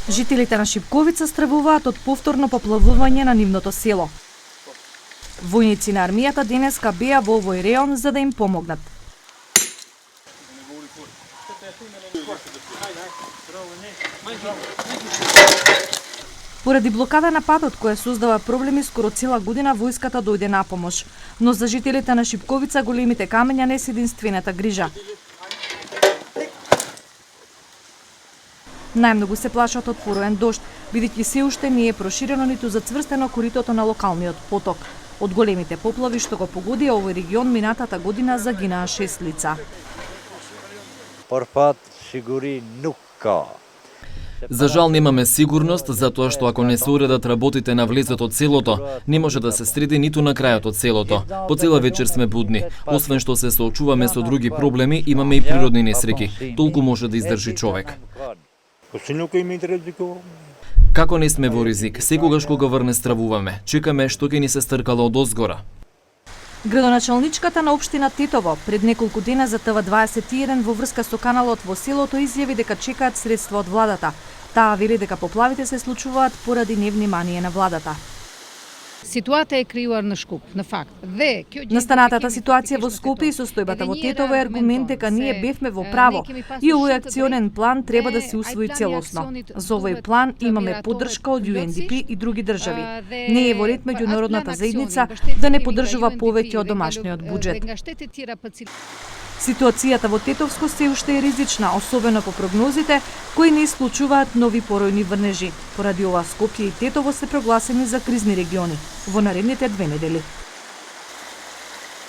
Жителите на Шипковица стравуваат од повторно поплавување на нивното село. Војници на армијата денеска беа во овој реон за да им помогнат. Поради блокада на патот која создава проблеми скоро цела година, војската дојде на помош. Но за жителите на Шипковица големите камења не се единствената грижа. Најмногу се плашат од пороен дожд, бидејќи се уште не е проширено ниту зацврстено коритото на локалниот поток. Од големите поплави што го погодија овој регион минатата година загинаа 6 лица. За жал немаме сигурност, затоа што ако не се уредат работите на влезот од селото, не може да се среди ниту на крајот од селото. По цела вечер сме будни. Освен што се соочуваме со други проблеми, имаме и природни несреќи. Толку може да издржи човек. Како не сме во ризик, секогаш кога врне стравуваме, чекаме што ќе ни се стркало од озгора. Градоначалничката на општина Тетово пред неколку дена за ТВ21 во врска со каналот во селото изјави дека чекаат средства од владата. Таа вели дека поплавите се случуваат поради невнимание на владата. Ситуација е криуар на Шкуп, на факт. Настанатата ситуација во Скопје и состојбата во Тетово е аргумент дека ние бевме во право и овој акционен план треба да се усвои целосно. За овој план имаме поддршка од UNDP и други држави. Не е во ред меѓународната заедница да не поддржува повеќе од домашниот буџет. Ситуацијата во Тетовско се уште е ризична, особено по прогнозите кои не исклучуваат нови поројни врнежи. Поради ова Скопје и Тетово се прогласени за кризни региони во наредните 2 недели.